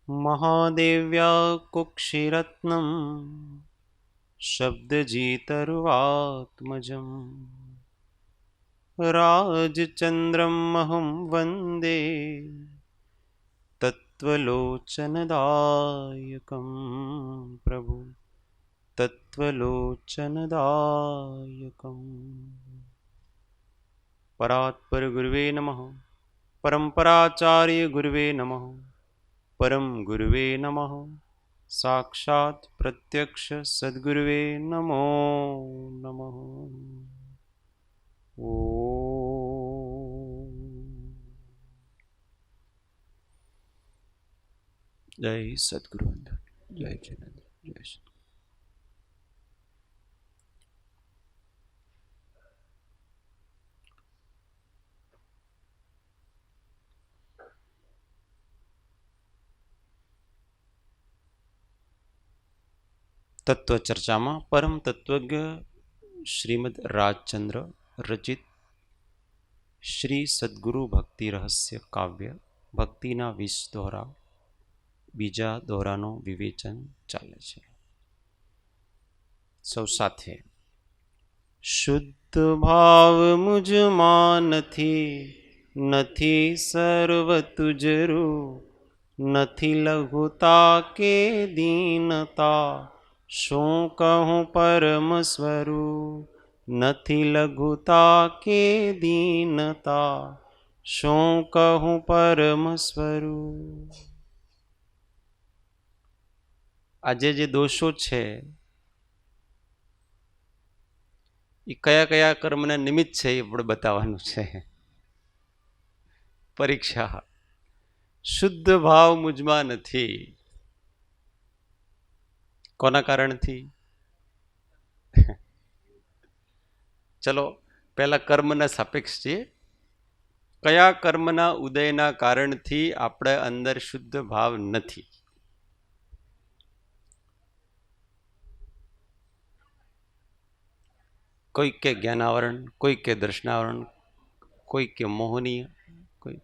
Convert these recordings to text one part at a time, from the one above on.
महादेव्या कुक्षिरत्नं शब्दजितरुवात्मजं राजचन्द्रमहं वन्दे तत्त्वलोचनदायकं प्रभु तत्त्वलोचनदायकम्। परात्पर गुरुवे नमः। परम्पराचार्य गुरुवे नमः। परम गुरुवे नमः। साक्षात् प्रत्यक्ष सद्गुरुवे नमो नमः। ओम जय सद्गुरु, जय जिनेन्द्र, जय सद्गुरु। तत्व चर्चा में परम तत्वज्ञ श्रीमद राजचंद्र रचित श्री सद्गुरु भक्ति रहस्य काव्य भक्तिना 20 दोहरा बीजा दोहरानो विवेचन चाले छे। सौ साथे। शुद्ध भाव मुझ मां नथी, नथी सर्व तुजरू, नथी लघुता के दीनता, शों कहूँ परम स्वरूप। नथी लघुता के दीनता, शों कहूँ परम स्वरूप। આજે જે દોષો છે એ કયા કયા કર્મના નિમિત્ત છે એ આપણે બતાવવાનું છે। પરીક્ષા। શુદ્ધ ભાવ મુજમાં નથી, કોના કારણથી? ચલો પહેલા કર્મના સાપેક્ષ છીએ। કયા કર્મના ઉદયના કારણથી આપણે અંદર શુદ્ધ ભાવ નથી? कोई के ज्ञानावरण, कोई के दर्शनावरण, कोई के मोहनीय, कोई।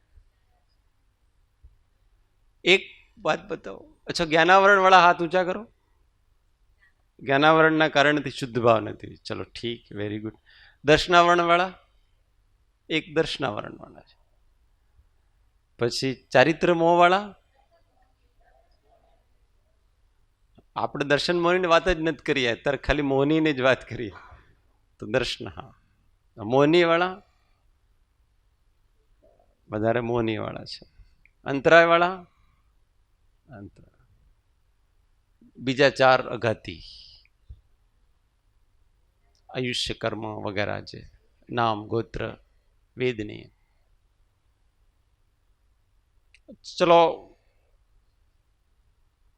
एक बात बताओ। अच्छा, ज्ञानावरण वाला हाथ ऊंचा करो। ज्ञानावरण ना कारण थी शुद्ध भाव नहीं। चलो ठीक, वेरी गुड। दर्शनावरण वाला? एक दर्शनावरण वाला है। पछी चारित्र मोह वाला? आपणे दर्शन मोहनी बात ज नथी करी, अत्यारे खाली मोहनी ने ज बात करी। तो दर्शन, हाँ। मोहनी वाला? વધારે મોહની વાળા છે। અંતરાય વાળા? અંતરાય। બીજા 4 અઘાતી, આયુષ્ય કર્મ વગેરે છે, નામ ગોત્ર વેદની। ચલો,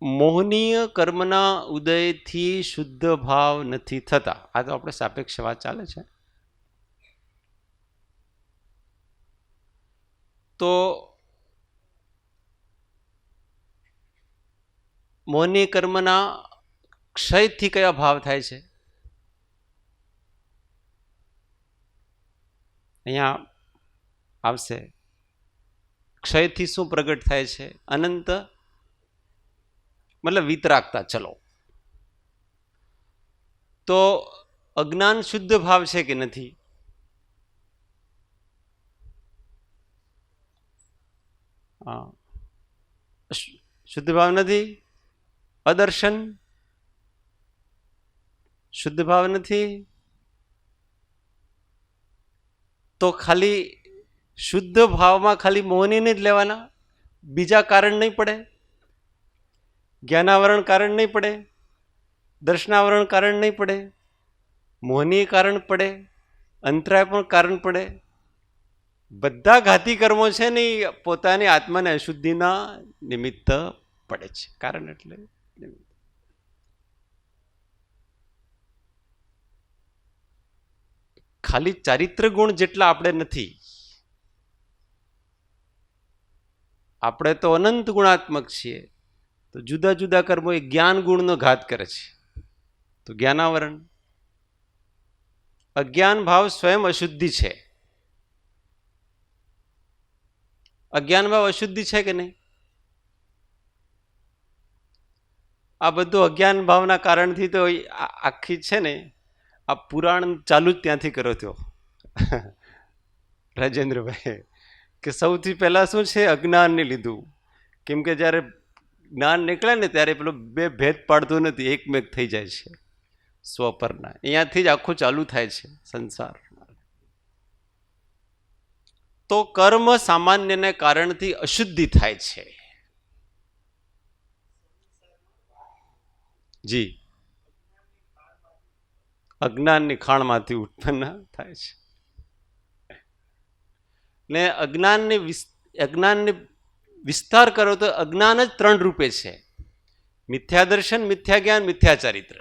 મોહનીય કર્મના ઉદયથી શુદ્ધ ભાવ નથી થતા। આ તો આપણે સાપેક્ષ વાત ચાલે છે। તો મોહનીય કર્મના ક્ષયથી કયા ભાવ થાય છે? અહીંયા આવશે। ક્ષયથી શું પ્રગટ થાય છે? અનંત, मतलब वितरागता। चलो, तो अज्ञान शुद्ध भाव है कि नहीं? हाँ, शुद्ध भाव नहीं। अदर्शन शुद्ध भाव नहीं। तो खाली शुद्ध भाव में खाली मोहनी ने ज लेवाना, बीजा कारण नहीं पड़े। ज्ञानावरण कारण नहीं पड़े, दर्शनावरण कारण नहीं पड़े, मोहनीय कारण पड़े, अंतराय पण कारण पड़े। बधा घाती कर्मों छे ने पोतानी आत्माने अशुद्धिना निमित्त पड़े छे। कारण एटले निमित्त। खाली चारित्र गुण जेटला आपणे नथी, आपणे तो अनंत गुणात्मक छीए। तो जुदा जुदा कर्मों एक ज्ञान गुण नो घात करे छे, तो ज्ञानावरण। અજ્ઞાન ભાવ સ્વયં અશુદ્ધિ છે. અજ્ઞાન ભાવ અશુદ્ધિ છે કે નહીં? આ બધું અજ્ઞાન ભાવના કારણથી તો આખી છે ને, આ પુરાણ ચાલુ જ ત્યાંથી કરો થયો રાજેન્દ્રભાઈ, કે સૌથી પહેલા શું છે, અજ્ઞાનને લીધું. કેમ કે જ્યારે જ્ઞાન નીકળે ને ત્યારે પેલો બે ભેદ પાડતું નથી, એકમેક થઈ જાય છે સ્વપરના. અહીંયાથી જ આખું ચાલુ થાય છે સંસાર. તો કર્મ સામાન્યને કારણથી અશુદ્ધિ થાય છે. જી, અજ્ઞાનની ખાણમાંથી ઉત્પન્ન થાય છે. ને અજ્ઞાનને વિસ્તાર કરો તો અજ્ઞાન જ ત્રણ રૂપે છે: મિથ્યા દર્શન, મિથ્યા જ્ઞાન, મિથ્યા ચારિત્ર.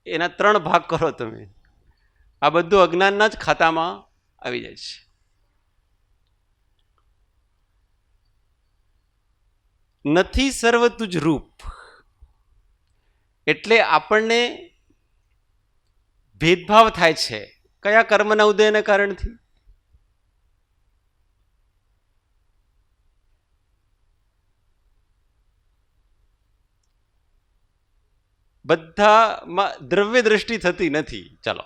એના ત્રણ ભાગ કરો તમે, આ બધું અજ્ઞાનના જ ખાતામાં આવી જાય છે. નથી સર્વ તુજ રૂપ એટલે આપણને ભેદભાવ થાય છે. કયા કર્મના ઉદયના કારણથી? બધામાં દ્રવ્ય દ્રષ્ટિ થતી નથી. ચાલો,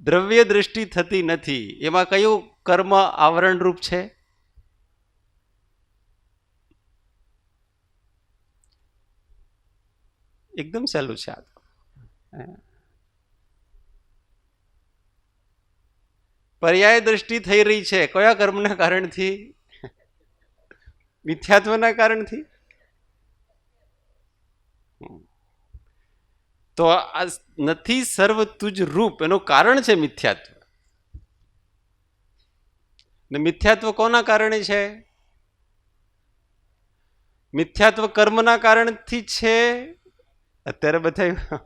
દ્રવ્ય દ્રષ્ટિ થતી નથી, એમાં કયું કર્મ આવરણ રૂપ છે? એકદમ સહેલું છે આ તો. પર્યાય દ્રષ્ટિ થઈ રહી છે કયા કર્મના કારણથી? મિથ્યાત્વના કારણથી. તો આ નથી સર્વ તુજ રૂપ એનું કારણ છે મિથ્યાત્વ. ને મિથ્યાત્વ કોના કારણે છે? મિથ્યાત્વ કર્મના કારણથી છે. અત્યારે બધા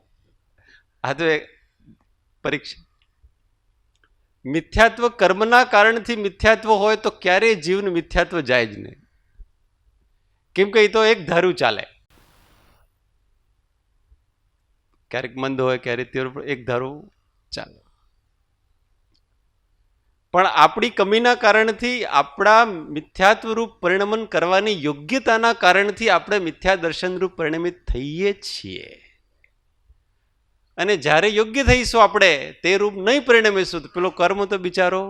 આ તો પરીક્ષા. મિથ્યાત્વ કર્મના કારણથી મિથ્યાત્વ હોય તો ક્યારેય જીવનું મિથ્યાત્વ જાય જ નહીં. કેમ કે એ તો એક ધારું ચાલે, ક્યારેક મંદ હોય, ક્યારેક એક ધારું ચાલે. પણ આપણી કમીના કારણથી, આપણા મિથ્યાત્વ રૂપ પરિણમન કરવાની યોગ્યતાના કારણથી આપણે મિથ્યા દર્શન રૂપ પરિણમિત થઈએ છીએ. અને જ્યારે યોગ્ય થઈશું આપણે, તે રૂપ નહીં પરિણમીશું તો પેલો કર્મ તો બિચારો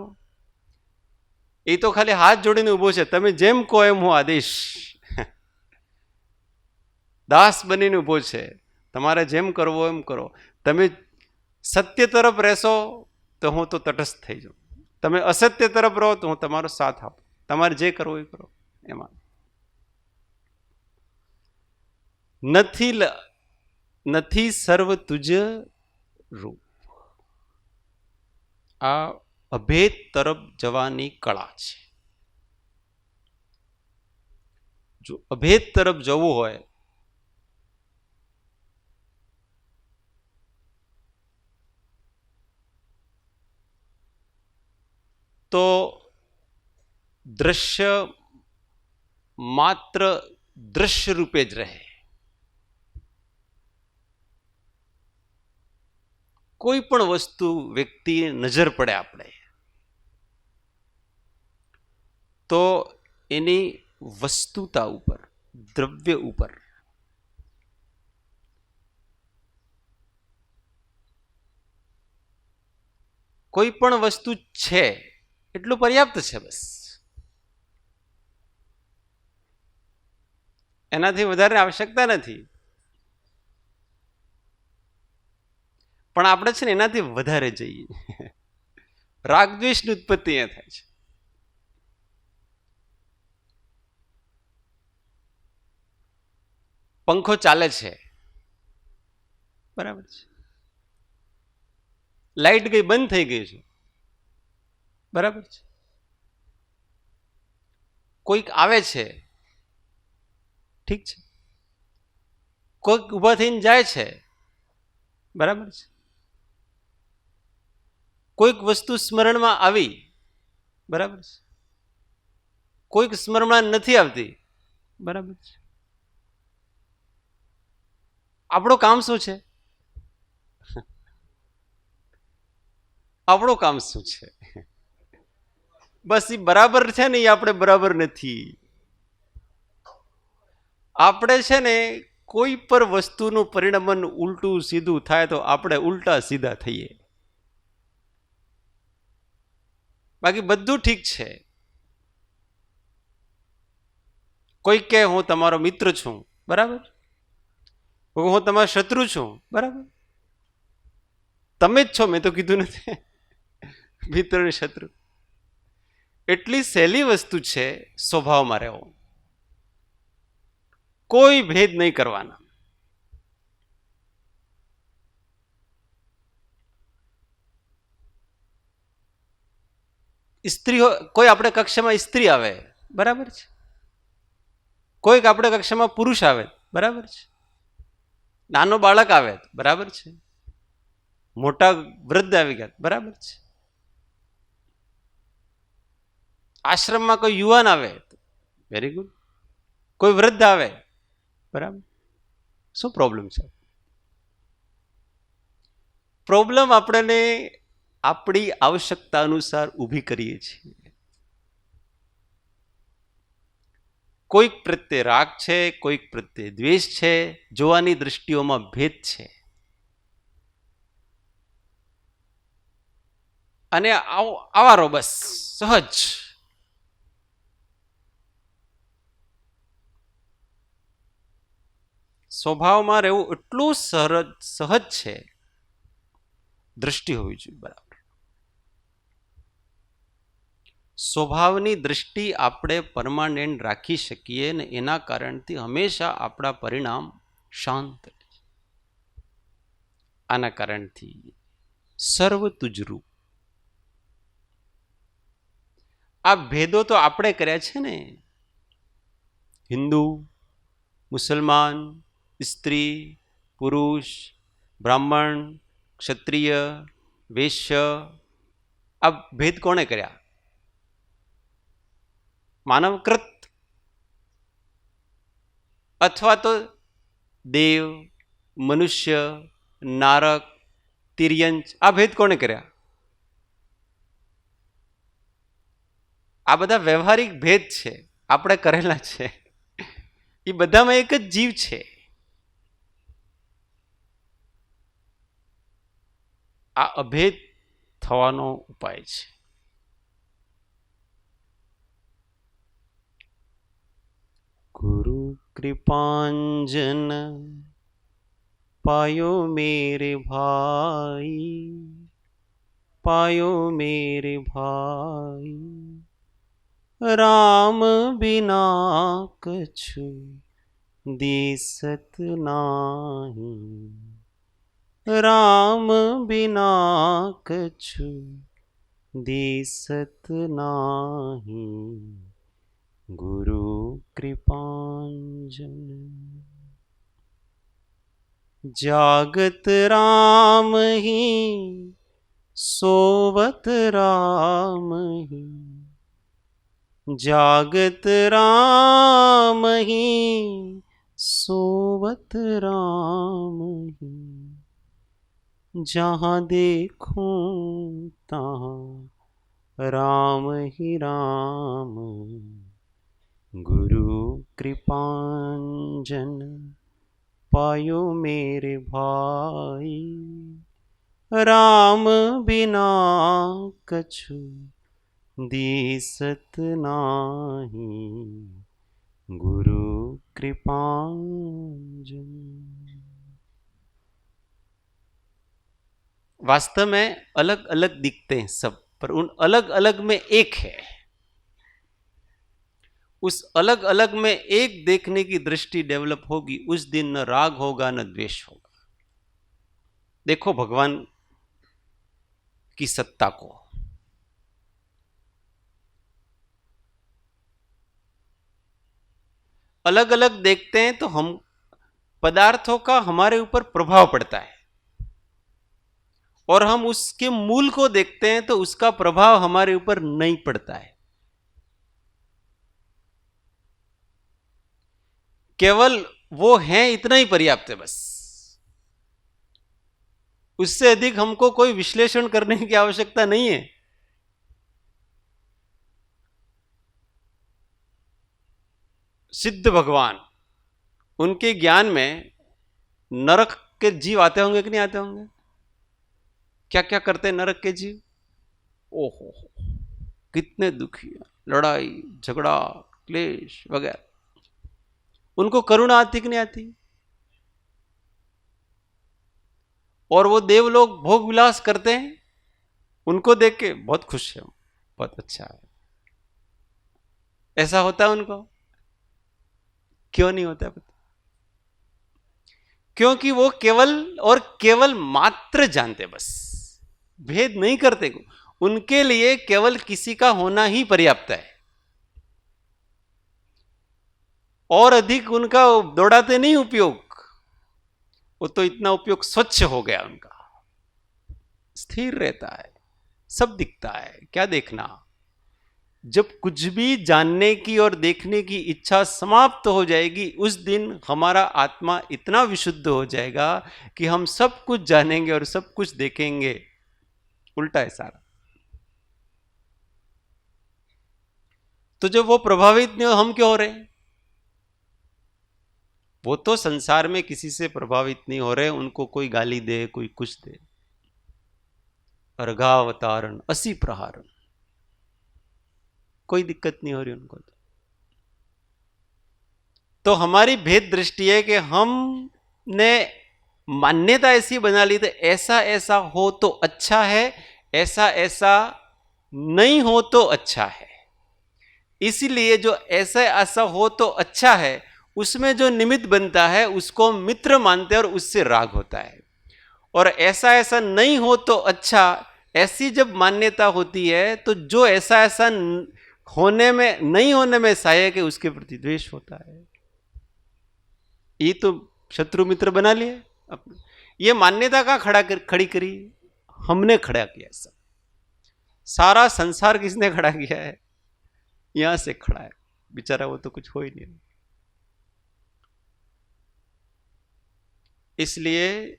એ તો ખાલી હાથ જોડીને ઊભો છે. તમે જેમ કહો એમ હું આદેશ, દાસ બનીને ઊભો છે. તમારે જેમ કરવો એમ કરો. તમે સત્ય તરફ રહેશો તો હું તો તટસ્થ થઈ જાઉં, તમે અસત્ય તરફ રહો તો હું તમારો સાથ આપું. તમારે જે કરવું એ કરો. એમાં નથી સર્વ તુજ રૂપ. આ અભેદ તરફ જવાની કળા છે. જો અભેદ તરફ જવું હોય તો દ્રશ્ય માત્ર દ્રશ્ય રૂપે જ રહે. કોઈ પણ વસ્તુ, વ્યક્તિ નજર પડે આપણે તો એની વસ્તુતા ઉપર, દ્રવ્ય ઉપર કોઈ પણ વસ્તુ છે એટલું પર્યાપ્ત છે. બસ એનાથી વધારે આવશ્યકતા નથી. પણ આપણે છે ને એનાથી વધારે જઈએ. રાગદ્વેષની ઉત્પત્તિ અહીંયા થાય છે. પંખો ચાલે છે, બરાબર છે. લાઈટ ગઈ, બંધ થઈ ગઈ છે, બરાબર છે. કોઈક આવે છે, ઠીક છે. કોઈક ઊભા થઈને જાય છે, બરાબર છે. કોઈક વસ્તુ સ્મરણમાં આવી, બરાબર છે. કોઈક સ્મરણમાં નથી આવતી, બરાબર છે. આપણું કામ શું છે? આપણું કામ શું છે? બસ એ બરાબર છે ને, એ આપણે બરાબર નથી. આપણે છે ને કોઈ પર વસ્તુનું પરિણમન ઉલટું સીધું થાય તો આપણે ઉલટા સીધા થઈએ. બાકી બધું ઠીક છે. કોઈ કે હું તમારો મિત્ર છું, બરાબર. હું તમારો શત્રુ છું, બરાબર. તમે જ છો, મેં તો કીધું નથી મિત્ર ને શત્રુ. એટલી સહેલી વસ્તુ છે સ્વભાવમાં રહેવો, કોઈ ભેદ નહીં કરવાના. સ્ત્રી કોઈ આપણે કક્ષામાં સ્ત્રી આવે, બરાબર છે. કોઈક આપણે કક્ષામાં પુરુષ આવે, બરાબર છે. નાનો બાળક આવે, બરાબર છે. મોટા વૃદ્ધ આવી ગયા, બરાબર છે. આશ્રમમાં કોઈ યુવાન આવે, વેરી ગુડ. કોઈ વૃદ્ધ આવે, બરાબર. શું પ્રોબ્લેમ છે? પ્રોબ્લેમ આપણને આપણી આવશ્યકતા અનુસાર ઊભી કરીએ છીએ. કોઈક પ્રત્યે રાગ છે, કોઈક પ્રત્યે દ્વેષ છે, જોવાની દ્રષ્ટિઓમાં ભેદ છે. અને આવારો બસ સહજ. સ્વભાવમાં રહેવું એટલું સહજ છે. દ્રષ્ટિ હોવી જોઈએ બરાબર. સ્વભાવની દ્રષ્ટિ આપણે પરમાનન્ટ રાખી શકીએ ને એના કારણથી હંમેશા આપણા પરિણામ શાંત રહે. આના કારણથી સર્વ તુજરૂપ. આ ભેદો તો આપણે કર્યા છે ને. હિન્દુ, મુસલમાન, સ્ત્રી, પુરુષ, બ્રાહ્મણ, ક્ષત્રિય, વૈશ્ય, આ ભેદ કોણે કર્યા? માનવકૃત. અથવા તો દેવ, મનુષ્ય, નારક, તિર્યંચ, આ ભેદ કોણે કર્યા? આ બધા વ્યવહારિક ભેદ છે, આપણે કરેલા છે. એ બધામાં એક જ જીવ છે. આ અભેદ થવાનો ઉપાય છે. ગુરુ કૃપાંજન પાયો મેરે ભાઈ, પાયો મેરે ભાઈ, રામ બિના કछु દિસત નાહી, રામ બિના કछु દિસત નાહી, ગુરુ કૃપાંજન. જાગત રામ હી સોવત રામ હી, જાગત રામ હી सोवत राम ही, जहाँ देखूं तहाँ राम ही राम, गुरु कृपांजन पायो मेरे भाई, राम बिना कछु दिसत नाही, गुरु कृपांजन. वास्तव में अलग अलग दिखते हैं सब, पर उन अलग अलग में एक है. उस अलग अलग में एक देखने की दृष्टि डेवलप होगी, उस दिन न राग होगा न द्वेष होगा. देखो भगवान की सत्ता को. अलग अलग देखते हैं तो हम पदार्थों का हमारे ऊपर प्रभाव पड़ता है, और हम उसके मूल को देखते हैं तो उसका प्रभाव हमारे ऊपर नहीं पड़ता है. केवल वो है इतना ही पर्याप्त है बस. उससे अधिक हमको कोई विश्लेषण करने की आवश्यकता नहीं है। सिद्ध भगवान, उनके ज्ञान में नरक के जीव आते होंगे कि नहीं आते होंगे? क्या क्या करते हैं नरक के जीव? ओहो, कितने दुखी है, लड़ाई झगड़ा क्लेश वगैरह। उनको करुणा आती कि नहीं आती? और वो देव लोग भोग विलास करते हैं, उनको देख के बहुत खुश है, बहुत अच्छा है। ऐसा होता है उनको? क्यों नहीं होता पता? क्योंकि वो केवल और केवल मात्र जानते, बस भेद नहीं करते। उनके लिए केवल किसी का होना ही पर्याप्त है, और अधिक उनका दौड़ाते नहीं उपयोग। वो तो इतना उपयोग स्वच्छ हो गया उनका, स्थिर रहता है, सब दिखता है, क्या देखना। जब कुछ भी जानने की और देखने की इच्छा समाप्त हो जाएगी, उस दिन हमारा आत्मा इतना विशुद्ध हो जाएगा कि हम सब कुछ जानेंगे और सब कुछ देखेंगे। उल्टा है सारा। तो जब वो प्रभावित नहीं हो, हम क्यों हो रहे हैं? वो तो संसार में किसी से प्रभावित नहीं हो रहे, उनको कोई गाली दे, कोई कुछ दे, अर्घावतारण असी प्रहारण, कोई दिक्कत नहीं हो रही उनको। तो हमारी भेद दृष्टि है कि हमने मान्यता ऐसी बना ली थी, ऐसा ऐसा हो तो अच्छा है, ऐसा ऐसा नहीं हो तो अच्छा है। इसीलिए जो ऐसा ऐसा हो तो अच्छा है, उसमें जो निमित्त बनता है उसको मित्र मानते हैं और उससे राग होता है। और ऐसा ऐसा नहीं हो तो अच्छा, ऐसी जब मान्यता होती है तो जो ऐसा ऐसा होने में नहीं होने में सहायक है उसके प्रति द्वेष होता है। ये तो शत्रु मित्र बना लिए अपने। ये मान्यता का खड़ी करी? हमने खड़ा किया। सब सारा संसार किसने खड़ा किया है? यहां से खड़ा है बेचारा, वो तो कुछ हो ही नहीं। इसलिए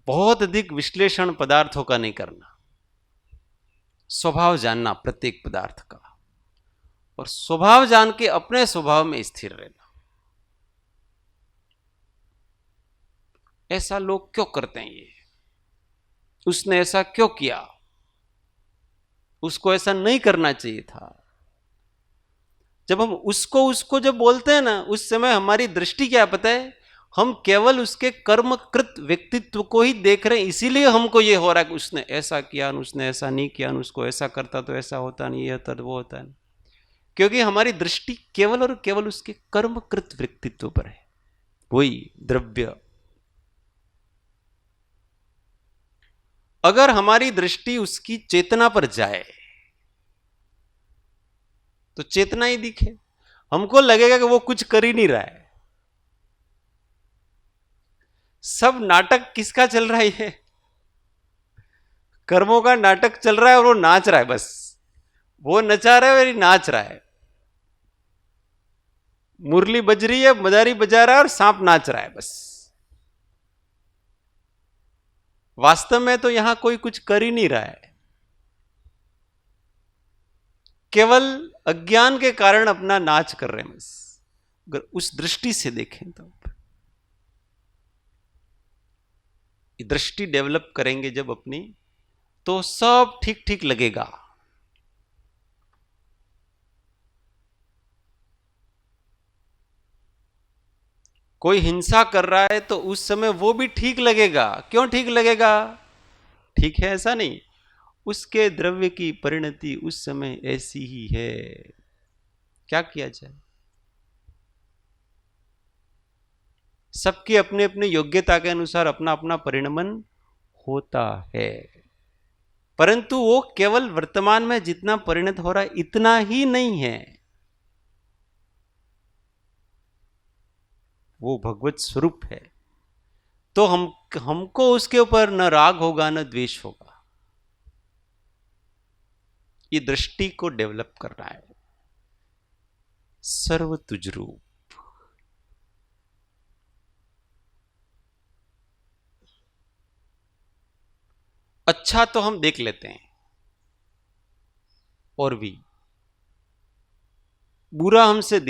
बहुत अधिक विश्लेषण पदार्थों का नहीं करना, स्वभाव जानना प्रत्येक पदार्थ का, और स्वभाव जान के अपने स्वभाव में स्थिर रहना। ऐसा लोग क्यों करते हैं? ये उसने ऐसा क्यों किया, उसको ऐसा नहीं करना चाहिए था। जब हम उसको उसको जब बोलते हैं ना, उस समय हमारी दृष्टि क्या पता है? हम केवल उसके कर्मकृत व्यक्तित्व को ही देख रहे हैं। इसीलिए हमको ये हो रहा है कि उसने ऐसा किया, उसने ऐसा नहीं किया, उसको ऐसा करता तो ऐसा होता नहीं, ये होता तो वो होता नहीं। क्योंकि हमारी दृष्टि केवल और केवल उसके कर्मकृत व्यक्तित्व पर है, वही द्रव्य। अगर हमारी दृष्टि उसकी चेतना पर जाए तो चेतना ही दिखे, हमको लगेगा कि वो कुछ कर ही नहीं रहा है। सब नाटक किसका चल रहा है? कर्मों का नाटक चल रहा है, और वो नाच रहा है, बस वो नचा रहा है और नाच रहा है। मुरली बज रही है, मदारी बजा रहा है और सांप नाच रहा है, बस। वास्तव में तो यहां कोई कुछ कर ही नहीं रहा है, केवल अज्ञान के कारण अपना नाच कर रहे हैं, बस। अगर उस दृष्टि से देखें तो, दृष्टि डेवलप करेंगे जब अपनी, तो सब ठीक ठीक लगेगा। कोई हिंसा कर रहा है तो उस समय वो भी ठीक लगेगा। क्यों ठीक लगेगा? ठीक है ऐसा नहीं, उसके द्रव्य की परिणति उस समय ऐसी ही है, क्या किया जाए। सबकी अपने अपने योग्यता के अनुसार अपना अपना परिणमन होता है, परंतु वो केवल वर्तमान में जितना परिणत हो रहा है इतना ही नहीं है, वो भगवत स्वरूप है। तो हमको उसके ऊपर न राग होगा न द्वेष होगा। ये दृष्टि को डेवलप करना है। सर्व तुझ रूप, अच्छा तो हम देख लेते हैं और भी बुरा हमसे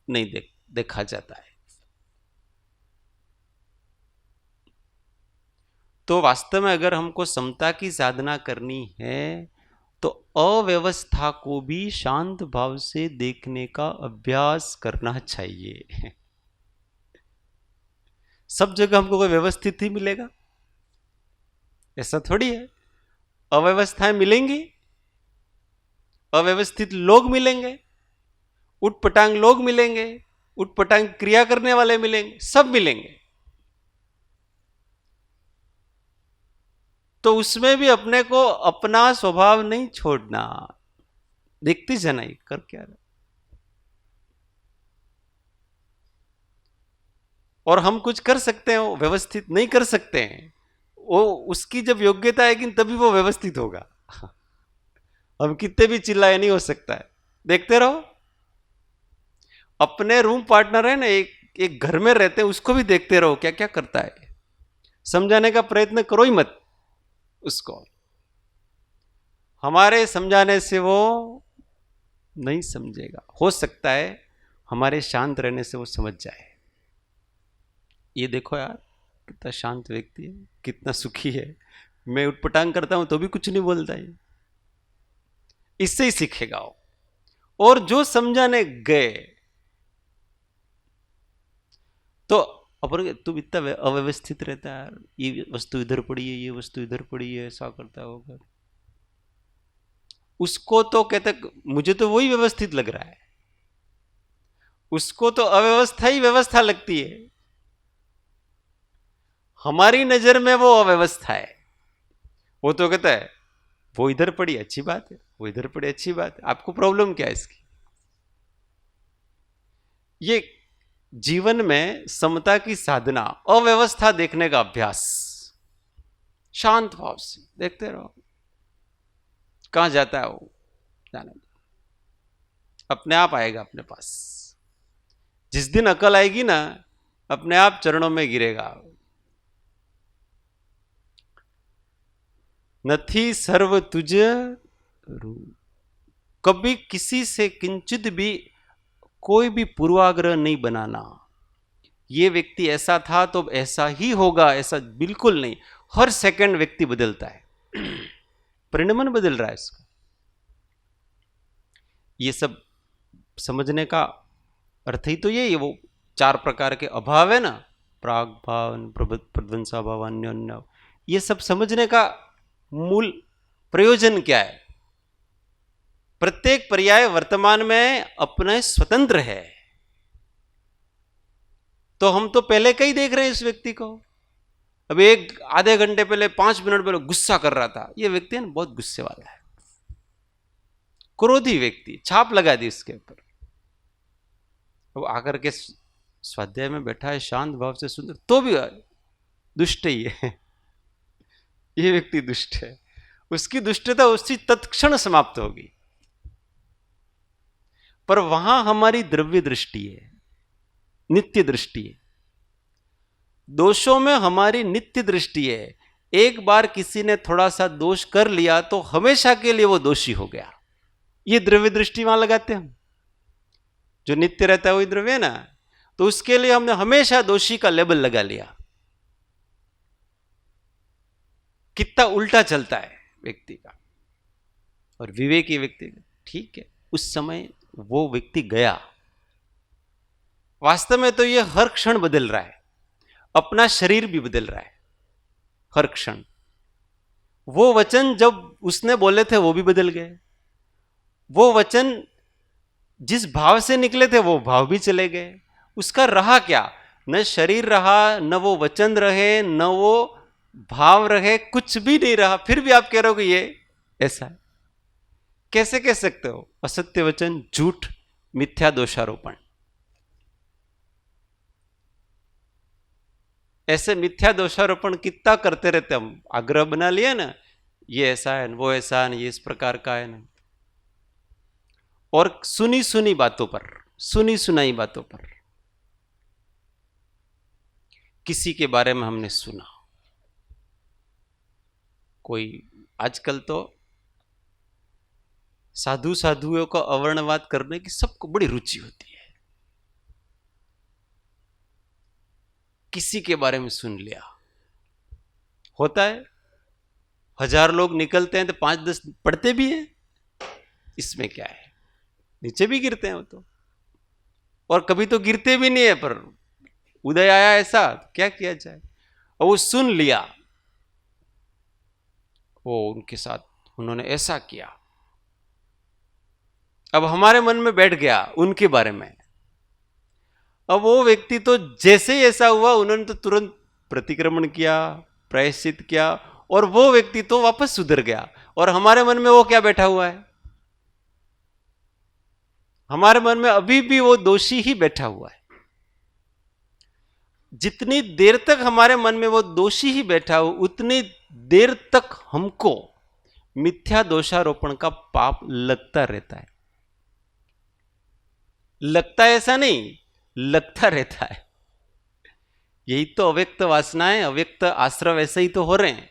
नहीं देखा जाता है। तो वास्तव में अगर हमको समता की साधना करनी है तो अव्यवस्था को भी शांत भाव से देखने का अभ्यास करना चाहिए। सब जगह हमको कोई व्यवस्थित ही मिलेगा, ऐसा थोड़ी है। अव्यवस्थाएं मिलेंगी, अव्यवस्थित लोग मिलेंगे, उटपटांग लोग मिलेंगे, उटपटांग क्रिया करने वाले मिलेंगे, सब मिलेंगे। तो उसमें भी अपने को अपना स्वभाव नहीं छोड़ना। देखती जनाई कर क्या रहा, और हम कुछ कर सकते हैं, वो व्यवस्थित नहीं कर सकते हैं। वो उसकी जब योग्यता आएगी तभी वो व्यवस्थित होगा। हम कितने भी चिल्लाए नहीं हो सकता है। देखते रहो, अपने रूम पार्टनर है ना, एक घर में रहते हैं, उसको भी देखते रहो क्या क्या करता है। समझाने का प्रयत्न करो ही मत उसको, हमारे समझाने से वो नहीं समझेगा। हो सकता है हमारे शांत रहने से वो समझ जाए। ये देखो यार, कितना शांत व्यक्ति है, कितना सुखी है। मैं उटपटांग करता हूं तो भी कुछ नहीं बोलता है। इससे ही सीखेगा वो। और जो समझाने गए तो अपन, तुम इतना अव्यवस्थित रहता है, ये वस्तु इधर पड़ी है, ये वस्तु इधर पड़ी है, ऐसा करता होगा। उसको तो कहते मुझे तो वही व्यवस्थित लग रहा है, उसको तो अव्यवस्था ही व्यवस्था लगती है। हमारी नजर में वो अव्यवस्था है। वो तो कहता है वो इधर पड़ी अच्छी बात है, वो इधर पड़ी अच्छी बात है, आपको प्रॉब्लम क्या है इसकी। ये जीवन में समता की साधना, अव्यवस्था देखने का अभ्यास, शांत भाव से देखते रहो। कहां जाता है वो, जाने दो, अपने आप आएगा अपने पास। जिस दिन अकल आएगी ना, अपने आप चरणों में गिरेगा। नथी सर्व तुझ रूप, कभी किसी से किंचित भी कोई भी पूर्वाग्रह नहीं बनाना। ये व्यक्ति ऐसा था तो ऐसा ही होगा, ऐसा बिल्कुल नहीं। हर सेकंड व्यक्ति बदलता है, परिणमन बदल रहा है इसका। ये सब समझने का अर्थ ही तो ये वो 4 प्रकार के अभाव है ना, प्राग भाव, प्रध्वंसा भाव, अन्योन्य। ये सब समझने का मूल प्रयोजन क्या है। प्रत्येक पर्याय वर्तमान में अपने स्वतंत्र है। तो हम तो पहले कहीं देख रहे हैं इस व्यक्ति को। अब एक आधे घंटे पहले, 5 मिनट पहले गुस्सा कर रहा था, ये व्यक्ति है ना बहुत गुस्से वाला है, क्रोधी व्यक्ति, छाप लगा दी उसके ऊपर। अब आकर के स्वाध्याय में बैठा है शांत भाव से सुंदर, तो भी दुष्ट ही है। ये व्यक्ति दुष्ट है, उसकी दुष्टता उसी तत्क्षण समाप्त होगी। पर वहां हमारी द्रव्य दृष्टि है, नित्य दृष्टि है। दोषों में हमारी नित्य दृष्टि है। एक बार किसी ने थोड़ा सा दोष कर लिया तो हमेशा के लिए वो दोषी हो गया। ये द्रव्य दृष्टि वहां लगाते हैं हम। जो नित्य रहता है वही द्रव्य है ना, तो उसके लिए हमने हमेशा दोषी का लेबल लगा लिया। कितना उल्टा चलता है व्यक्ति का। और विवेकी व्यक्ति, ठीक है, उस समय वो व्यक्ति गया। वास्तव में तो ये हर क्षण बदल रहा है, अपना शरीर भी बदल रहा है हर क्षण। वो वचन जब उसने बोले थे वो भी बदल गए। वो वचन जिस भाव से निकले थे वो भाव भी चले गए। उसका रहा क्या, न शरीर रहा, न वो वचन रहे, न वो भाव रहे, कुछ भी नहीं रहा। फिर भी आप कह रहे हो कि ये ऐसा है। कैसे कह सकते हो? असत्य वचन, झूठ, मिथ्या दोषारोपण। ऐसे मिथ्या दोषारोपण कितना करते रहते हम। आग्रह बना लिया ना, ये ऐसा है, वो ऐसा है, ये इस प्रकार का है ना। और सुनी सुनी बातों पर, सुनी सुनाई बातों पर, किसी के बारे में हमने सुना, कोई आजकल तो साधु साधुओं को अवर्णवाद करने की सबको बड़ी रुचि होती है। किसी के बारे में सुन लिया, होता है 1000 लोग निकलते हैं तो 5-10 पढ़ते भी हैं, इसमें क्या है, नीचे भी गिरते हैं वो तो, और कभी तो गिरते भी नहीं है, पर उदय आया ऐसा, क्या किया जाए। और वो सुन लिया, वो उनके साथ उन्होंने ऐसा किया, अब हमारे मन में बैठ गया उनके बारे में। अब वो व्यक्ति तो जैसे ही ऐसा हुआ उन्होंने तो तुरंत प्रतिक्रमण किया, प्रायश्चित किया, और वो व्यक्ति तो वापस सुधर गया, और हमारे मन में वो क्या बैठा हुआ है, हमारे मन में अभी भी वो दोषी ही बैठा हुआ है। जितनी देर तक हमारे मन में वो दोषी ही बैठा हो, उतनी देर तक हमको मिथ्या दोषारोपण का पाप लगता रहता है। लगता है ऐसा नहीं, लगता रहता है। यही तो अव्यक्त वासनाएं, अव्यक्त आश्रव ऐसे ही तो हो रहे हैं।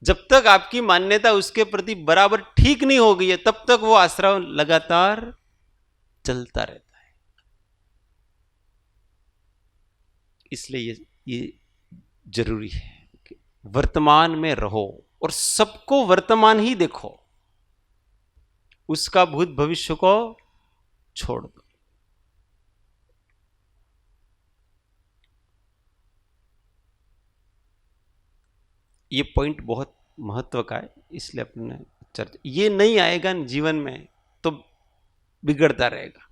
जब तक आपकी मान्यता उसके प्रति बराबर ठीक नहीं हो गई है, तब तक वो आश्रव लगातार चलता रहता है। इसलिए ये जरूरी है कि वर्तमान में रहो और सबको वर्तमान ही देखो, उसका भूत भविष्य को छोड़ दो। ये पॉइंट बहुत महत्व का है, इसलिए अपने चर्चा, ये नहीं आएगा जीवन में तो बिगड़ता रहेगा।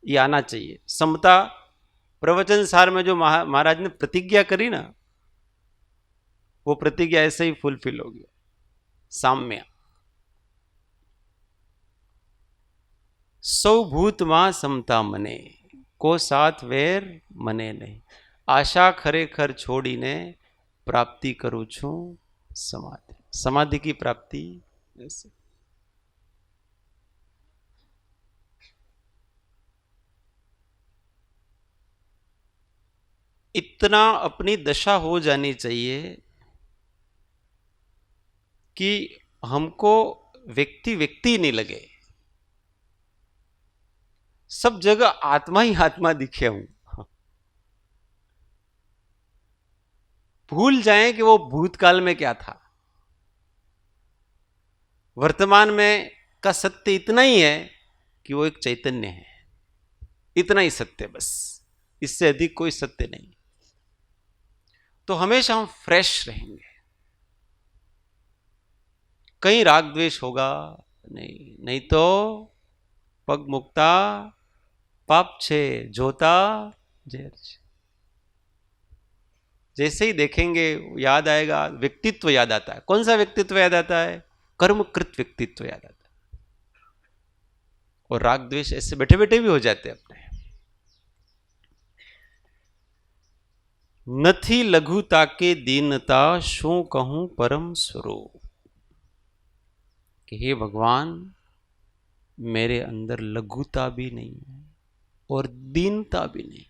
ये आना चाहिए। समता प्रवचन सार में जो महाराज ने प्रतिज्ञा करी ना, वो प्रतिज्ञा ऐसे ही फुलफिल होगी। साम्य, सौ भूत मां समता मने, को साथ वेर मने नहीं, आशा खरेखर छोड़ीने प्राप्ति करूं छू समाधि। समाधि की प्राप्ति ऐसे। इतना अपनी दशा हो जानी चाहिए कि हमको व्यक्ति व्यक्ति नहीं लगे, सब जगह आत्मा ही आत्मा दिखे हूं। भूल जाएं कि वो भूतकाल में क्या था, वर्तमान में का सत्य इतना ही है कि वो एक चैतन्य है, इतना ही सत्य, बस इससे अधिक कोई सत्य नहीं। तो हमेशा हम फ्रेश रहेंगे। कहीं राग द्वेष होगा नहीं, नहीं तो पग मुक्ता पाप छे जोता जेर छे। जैसे ही देखेंगे याद आएगा, व्यक्तित्व याद आता है। कौन सा व्यक्तित्व याद आता है? कर्मकृत व्यक्तित्व याद आता है। और राग द्वेष ऐसे बैठे बैठे भी हो जाते हैं अपने। नथी लघुता के दीनता शू कहूं परम स्वरूप, कि हे भगवान मेरे अंदर लघुता भी नहीं है और दीनता भी नहीं।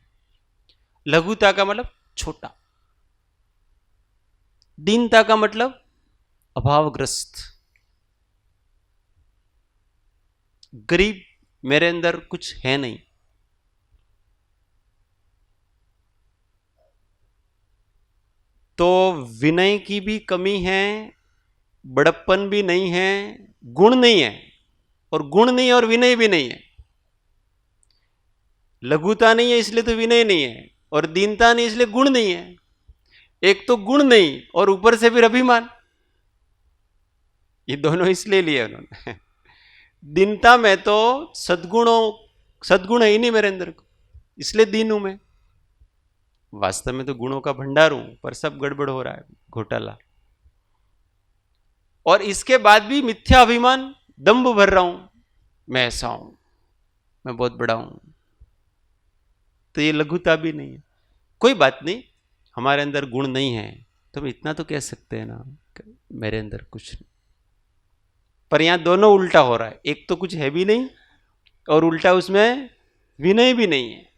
लघुता का मतलब छोटा, दीनता का मतलब अभावग्रस्त, गरीब, मेरे अंदर कुछ है नहीं। तो विनय की भी कमी है, बड़प्पन भी नहीं है, गुण नहीं है, और गुण नहीं और विनय भी नहीं है। लघुता नहीं है इसलिए तो विनय नहीं है, और दीनता नहीं इसलिए गुण नहीं है। एक तो गुण नहीं और ऊपर से फिर अभिमान, ये दोनों इसलिए लिए उन्होंने। दीनता में तो सद्गुण है ही नहीं मेरे अंदर को, इसलिए दीन हूं मैं। वास्तव में तो गुणों का भंडार हूं, पर सब गड़बड़ हो रहा है, घोटाला। और इसके बाद भी मिथ्या अभिमान, दंभ भर रहा हूं, मैं ऐसा हूं, मैं बहुत बड़ा हूं। तो ये लघुता भी नहीं है। कोई बात नहीं, हमारे अंदर गुण नहीं है तो हम इतना तो कह सकते हैं ना, मेरे अंदर कुछ नहीं। पर यहां दोनों उल्टा हो रहा है, एक तो कुछ है भी नहीं और उल्टा उसमें विनय भी नहीं है।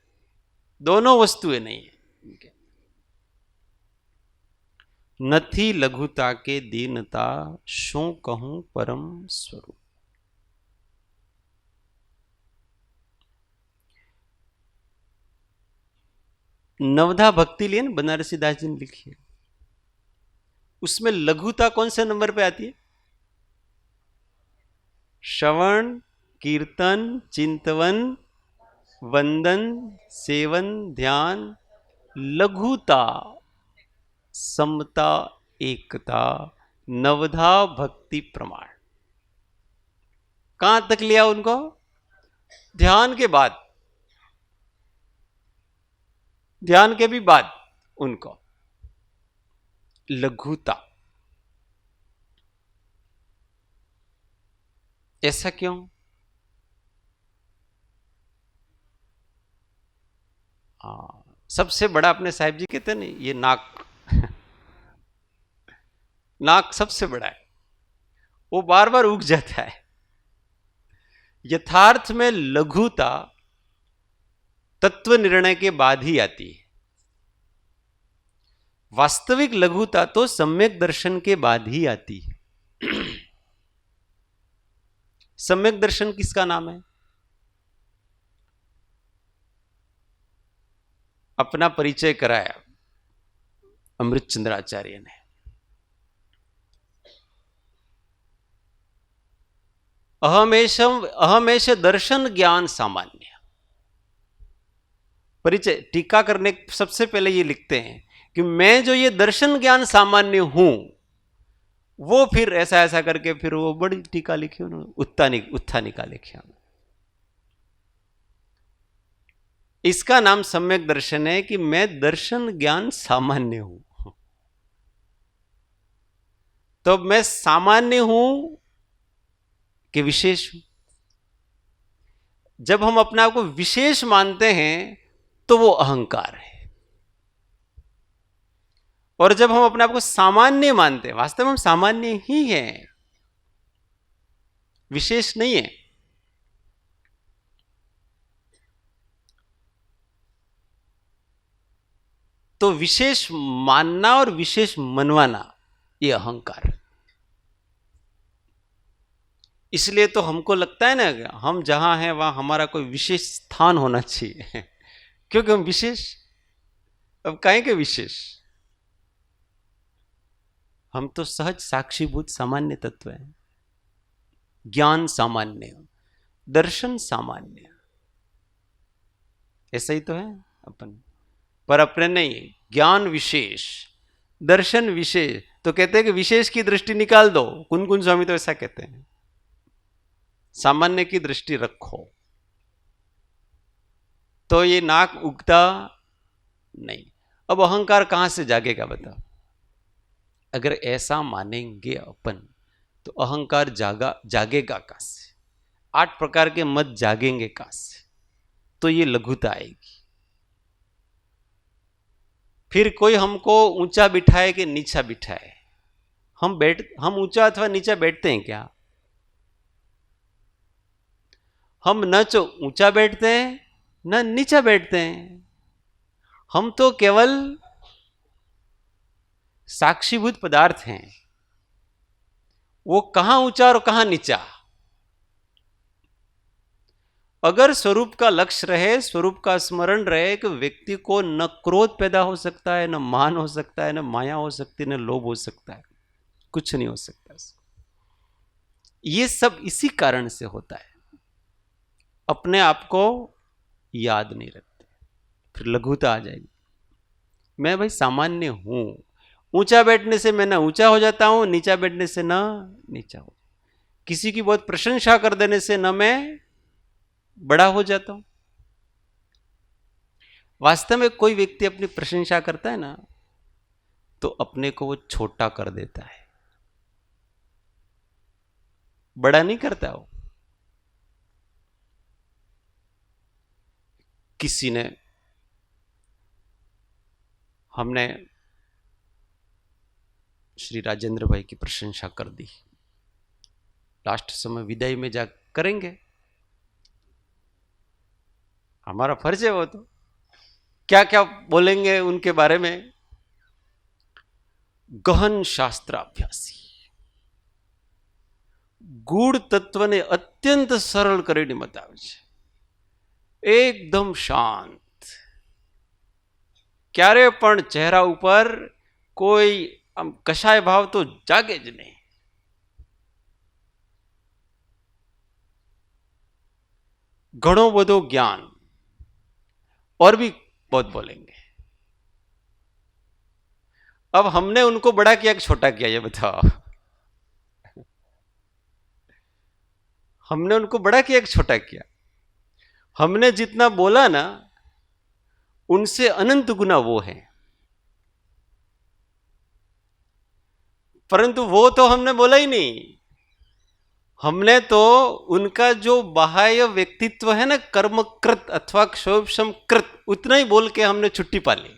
दोनों वस्तुएं नहीं है। નથી લઘુતા કે દીનતા, શું કહું પરમ સ્વરૂપ. नवधा भक्ति लिए ना, बनारसी दास जी ने लिखी है, उसमें लघुता कौन से नंबर पे आती है? श्रवण, कीर्तन, चिंतवन, वंदन, सेवन, ध्यान, लघुता, समता, एकता, नवधा भक्ति प्रमाण. कहां तक लिया उनको? ध्यान के बाद, ध्यान के भी बाद उनको लघुता. ऐसा क्यों? सबसे बड़ा अपने साहिब जी कहते हैं ना, ये नाक नाक सबसे बड़ा है, वो बार बार उग जाता है. यथार्थ में लघुता तत्व निर्णय के बाद ही आती है. वास्तविक लघुता तो सम्यक दर्शन के बाद ही आती है. सम्यक दर्शन किसका नाम है? अपना परिचय कराया अमृतचंद्राचार्य ने. अहमेश दर्शन ज्ञान सामान्य. परिचय टीका करने सबसे पहले ये लिखते हैं कि मैं जो ये दर्शन ज्ञान सामान्य हूं, वो फिर ऐसा ऐसा करके फिर वो बड़ी टीका लिखी उन्होंने, उत्थानिका लिखी. इसका नाम सम्यक दर्शन है कि मैं दर्शन ज्ञान सामान्य हूं. तो मैं सामान्य हूं कि विशेष हूं. जब हम अपने आप को विशेष मानते हैं तो वो अहंकार है, और जब हम अपने आप को सामान्य मानते हैं, वास्तव में हम सामान्य ही हैं, विशेष नहीं है. तो विशेष मानना और विशेष मनवाना ये अहंकार. इसलिए तो हमको लगता है ना कि हम जहां हैं वहां हमारा कोई विशेष स्थान होना चाहिए, क्योंकि हम विशेष. अब काहे के विशेष? हम तो सहज साक्षीभूत सामान्य तत्व हैं. ज्ञान सामान्य, दर्शन सामान्य, ऐसा ही तो है अपन. पर अपने नहीं, ज्ञान विशेष, दर्शन विशेष. तो कहते हैं कि विशेष की दृष्टि निकाल दो. कुन स्वामी तो ऐसा कहते हैं, सामान्य की दृष्टि रखो. तो ये नाक उगता नहीं. अब अहंकार कहां से जागेगा बताओ? अगर ऐसा मानेंगे अपन तो अहंकार जागेगा कहां से? 8 प्रकार के मत जागेंगे कहां से? तो ये लघुता आएगी. फिर कोई हमको ऊंचा बिठाए कि नीचा बिठाए, हम ऊंचा अथवा नीचा बैठते हैं क्या? हम न तो ऊंचा बैठते हैं न नीचा बैठते हैं. हम तो केवल साक्षीभूत पदार्थ हैं. वो कहां ऊंचा और कहां नीचा? अगर स्वरूप का लक्ष्य रहे, स्वरूप का स्मरण रहे कि व्यक्ति को न क्रोध पैदा हो सकता है, न मान हो सकता है, न माया हो सकती है, न लोभ हो सकता है, कुछ नहीं हो सकता. ये सब इसी कारण से होता है, अपने आप को याद नहीं रखते, फिर लघुता आ जाएगी. मैं भाई सामान्य हूं. ऊंचा बैठने से मैं ना ऊंचा हो जाता हूं, नीचा बैठने से ना नीचा हो. किसी की बहुत प्रशंसा कर देने से न मैं बड़ा हो जाता हूं. वास्तव में कोई व्यक्ति अपनी प्रशंसा करता है ना, तो अपने को वो छोटा कर देता है, बड़ा नहीं करता वो. किसी ने, हमने श्री राजेंद्र भाई की प्रशंसा कर दी, लास्ट समय विदाई में जा करेंगे, हमारा फर्ज है वो. तो क्या क्या बोलेंगे उनके बारे में. ગહન શાસ્ત્રાભ્યાસી, ગૂઢ તત્વને અત્યંત સરળ કરીને બતાવે છે, એકદમ શાંત, ક્યારે પણ ચહેરા ઉપર કોઈ આમ કશાય ભાવ તો જાગે જ નહીં. घणो बधो ज्ञान, और भी बहुत बोलेंगे. अब हमने उनको बड़ा किया कि छोटा किया, ये बताओ. हमने उनको बड़ा किया कि छोटा किया? हमने जितना बोला ना, उनसे अनंत गुना वो है. परंतु वो तो हमने बोला ही नहीं. हमने तो उनका जो बाह्य व्यक्तित्व है ना, कर्मकृत अथवा क्षोभम कृत, उतना ही बोल के हमने छुट्टी पा ली.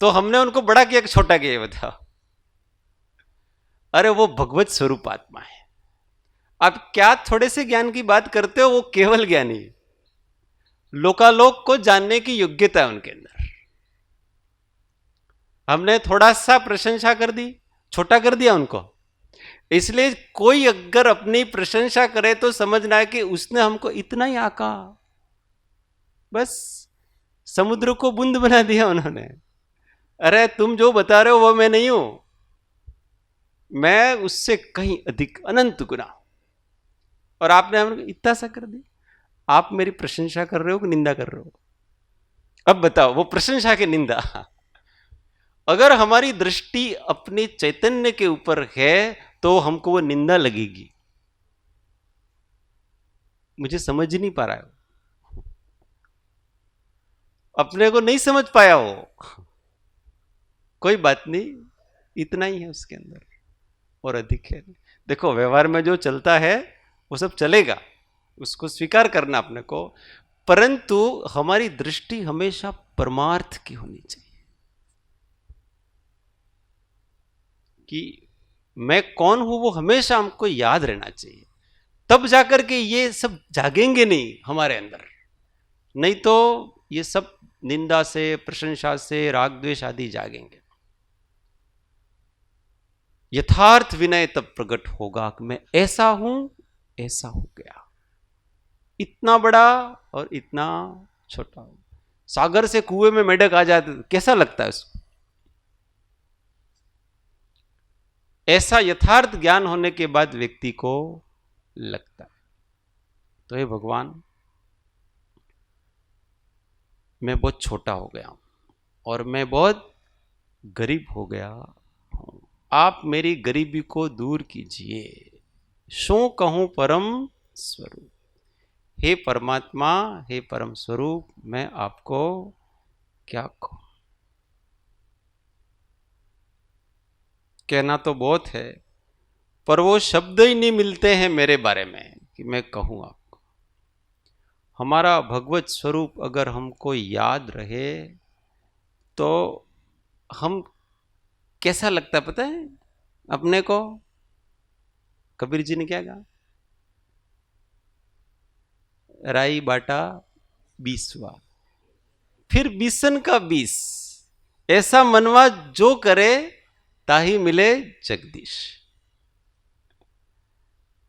तो हमने उनको बड़ा किया कि छोटा किया, बताओ. अरे वो भगवत स्वरूप आत्मा है. आप क्या थोड़े से ज्ञान की बात करते हो? वो केवल ज्ञानी, लोकालोक को जानने की योग्यता है उनके अंदर. हमने थोड़ा सा प्रशंसा कर दी, छोटा कर दिया उनको. इसलिए कोई अगर अपनी प्रशंसा करे तो समझना है कि उसने हमको इतना ही आका, बस समुद्र को बूंद बना दिया उन्होंने. अरे तुम जो बता रहे हो वो मैं नहीं हूं, मैं उससे कहीं अधिक अनंत गुना. और आपने हमको इतना सा कर दी. आप मेरी प्रशंसा कर रहे हो कि निंदा कर रहे हो? अब बताओ, वो प्रशंसा की निंदा. अगर हमारी दृष्टि अपने चैतन्य के ऊपर है तो हमको वो निंदा लगेगी. मुझे समझ नहीं पा रहा है, अपने को नहीं समझ पाया हो, कोई बात नहीं, इतना ही है उसके अंदर, और अधिक है. देखो व्यवहार में जो चलता है वो सब चलेगा, उसको स्वीकार करना अपने को, परंतु हमारी दृष्टि हमेशा परमार्थ की होनी चाहिए कि मैं कौन हूं, वो हमेशा हमको याद रहना चाहिए. तब जाकर के ये सब जागेंगे नहीं हमारे अंदर. नहीं तो ये सब निंदा से, प्रशंसा से, राग द्वेष आदि जागेंगे. यथार्थ विनय तब प्रकट होगा कि मैं ऐसा हूं, ऐसा हो गया, इतना बड़ा और इतना छोटा. सागर से कुएं में मेढक आ जाते कैसा लगता है उसको? ऐसा यथार्थ ज्ञान होने के बाद व्यक्ति को लगता है. तो हे भगवान, मैं बहुत छोटा हो गया हूं और मैं बहुत गरीब हो गया हूं. आप मेरी गरीबी को दूर कीजिए. शो कहूं परम स्वरूप. हे परमात्मा, हे परम स्वरूप, मैं आपको क्या कहूं? कहना तो बहुत है, पर वो शब्द ही नहीं मिलते हैं मेरे बारे में कि मैं कहूं आपको. हमारा भगवत स्वरूप अगर हमको याद रहे तो हम कैसा लगता है पता है अपने को? कबीर जी ने क्या कहा? राई बाटा 20वां, फिर बीसन का 20, ऐसा मनवा जो करे ताही मिले जगदीश.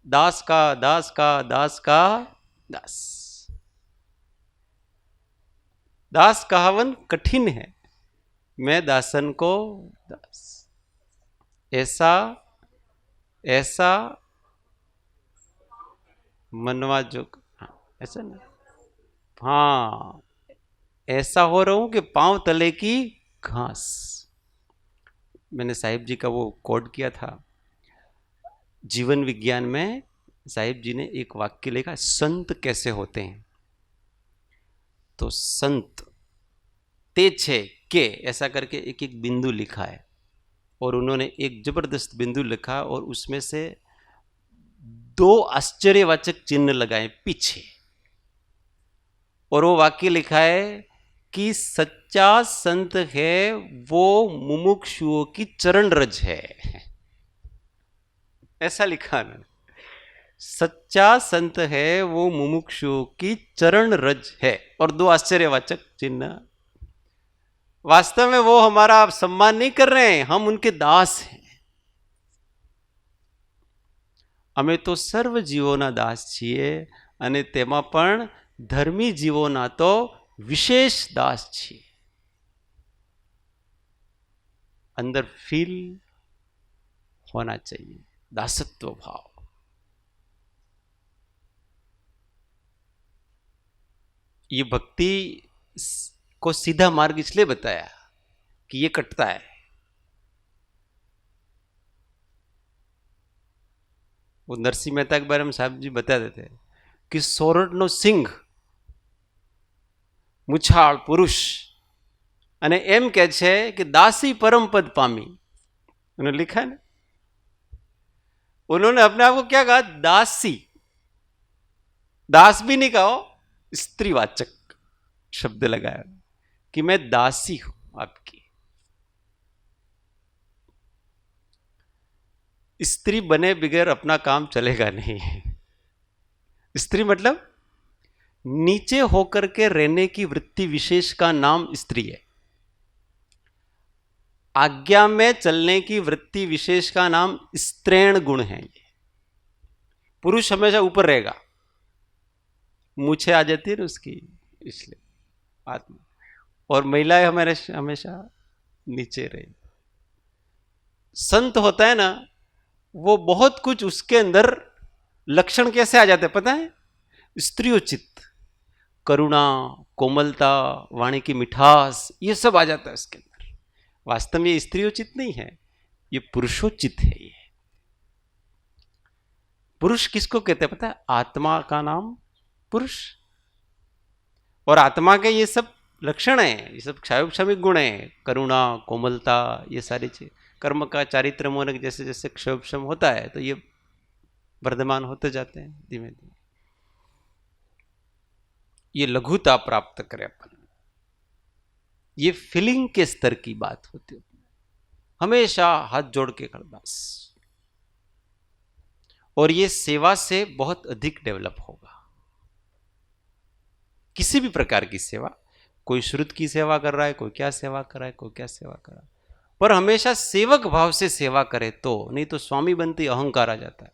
दास का दास का दास का दास. दास कहावन कठिन है, मैं दासन को दास. ऐसा ऐसा मनवा जो, हाँ, ऐसा ना, हाँ, ऐसा हो रहा हूं कि पांव तले की घास. मैंने साहिब जी का वो कोड किया था जीवन विज्ञान में. साहिब जी ने एक वाक्य लिखा, संत कैसे होते हैं. तो संत ते छे के ऐसा करके एक एक बिंदु लिखा है, और उन्होंने एक जबरदस्त बिंदु लिखा और उसमें से 2 आश्चर्यवाचक चिन्ह लगाए पीछे, और वो वाक्य लिखा है कि सच्चा संत है वो मुमुक्षुओं की चरण रज है. ऐसा लिखा ना, सच्चा संत है वो मुमुक्षुओं की चरण रज है, और 2 आश्चर्यवाचक चिन्ह. वास्तव में वो हमारा सम्मान नहीं कर रहे हैं, हम उनके दास हैं। અમે તો સર્વ જીવોના દાસ છીએ અને તેમાં પણ ધર્મી જીવોના તો વિશેષ દાસ છીએ. अंदर फील होना चाहिए दासत्व भाव. ये भक्ति को सीधा मार्ग इसलिए बताया कि ये कटता है. वो नरसिंह मेहता के बारे में साहब जी बता देते हैं कि सोरठनो सिंह मुछाळ पुरुष અને એમ કહે છે કે दासी परम पद पामी. उन्होंने लिखा है ना, उन्होंने अपने आप को क्या कहा? दासी. दास भी नहीं कहा, स्त्रीवाचक शब्द लगाया कि मैं दासी हूं आपकी. स्त्री बने बगैर अपना काम चलेगा नहीं. स्त्री मतलब नीचे होकर के रहने की वृत्ति विशेष का नाम स्त्री है. आज्ञा में चलने की वृत्ति विशेष का नाम स्त्रीण गुण है. ये पुरुष हमेशा ऊपर रहेगा, मूछे आ जाती है ना उसकी, इसलिए आत्मा, और महिलाएं हमारे हमेशा नीचे रहे. संत होता है ना, वो बहुत कुछ उसके अंदर लक्षण कैसे आ जाते हैं पता है? स्त्रियोचित, करुणा, कोमलता, वाणी की मिठास, ये सब आ जाता है उसके अंदर. वास्तव में ये स्त्रियोचित नहीं है, ये पुरुषोचित है. ये पुरुष किसको कहते हैं पता है? आत्मा का नाम पुरुष. और आत्मा के ये सब लक्षण हैं, ये सब क्षयोक्षमिक गुण हैं. करुणा, कोमलता, ये सारी चीज. कर्म का चारित्र मोनक जैसे जैसे क्षयोक्षम होता है तो ये वर्धमान होते जाते हैं धीमे धीमे. ये लघुता प्राप्त करे अपन, ये फीलिंग के स्तर की बात होती है. हमेशा हाथ जोड़ के कर बस. और ये सेवा से बहुत अधिक डेवलप होगा. किसी भी प्रकार की सेवा, कोई श्रुत की सेवा कर रहा है, कोई क्या सेवा कर रहा है, कोई क्या सेवा कर रहा है, पर हमेशा सेवक भाव से सेवा करे तो, नहीं तो स्वामी बनती अहंकार आ जाता है.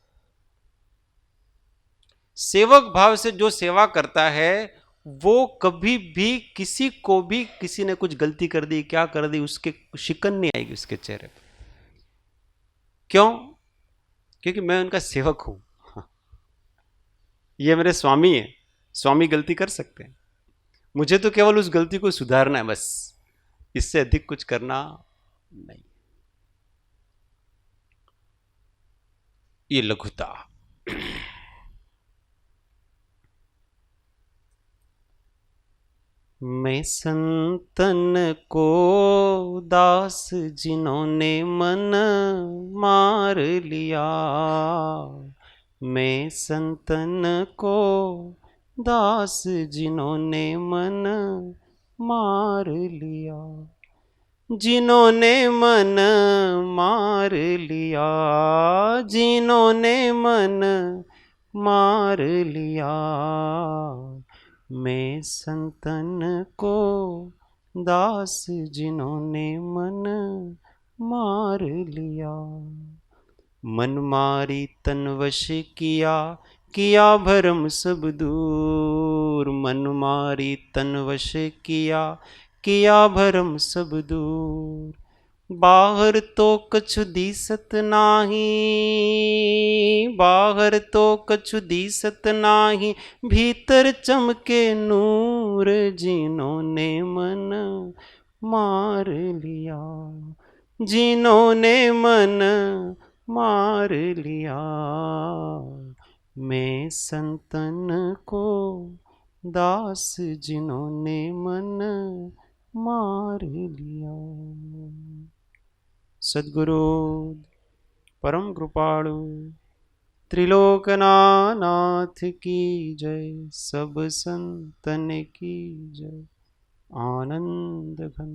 सेवक भाव से जो सेवा करता है वो कभी भी किसी को भी, किसी ने कुछ गलती कर दी, क्या कर दी, उसके शिकन नहीं आएगी उसके चेहरे पर. क्यों? क्योंकि मैं उनका सेवक हूं. ये मेरे स्वामी है. स्वामी गलती कर सकते हैं, मुझे तो केवल उस गलती को सुधारना है बस, इससे अधिक कुछ करना नहीं. ये लघुता. मैं संतन को दास जिन्होंने मन मार लिया. मैं संतन को दास जिन्होंने मन मार लिया. जिन्होंने मन मार लिया, जिन्होंने मन मार लिया. मैं संतन को दास जिन्होंने मन मार लिया. मन मारी तन वश किया, किया भरम सब दूर. मन मारी तन वश किया, किया भरम सब दूर. बाहर तो कछु दिसत नाही, बाहर तो कछु दिसत नाही, भीतर चमके नूर. जिन्होंने मन मार लिया, जिन्होंने मन मार लिया. मैं संतन को दास जिन्होंने मन मार लिया. सद्गुरु परम कृपालु त्रिलोकनाथ की जय. सब संतन की जय. आनंद घन.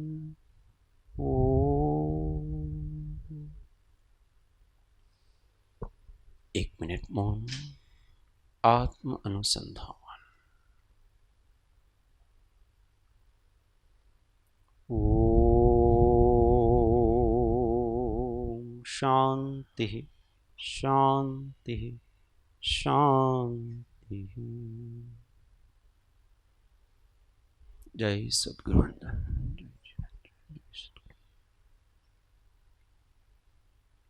ओ 1 मिनट मौन. आत्म अनुसंधान. ओ शांति शांति शांति। जय सद्गुरु।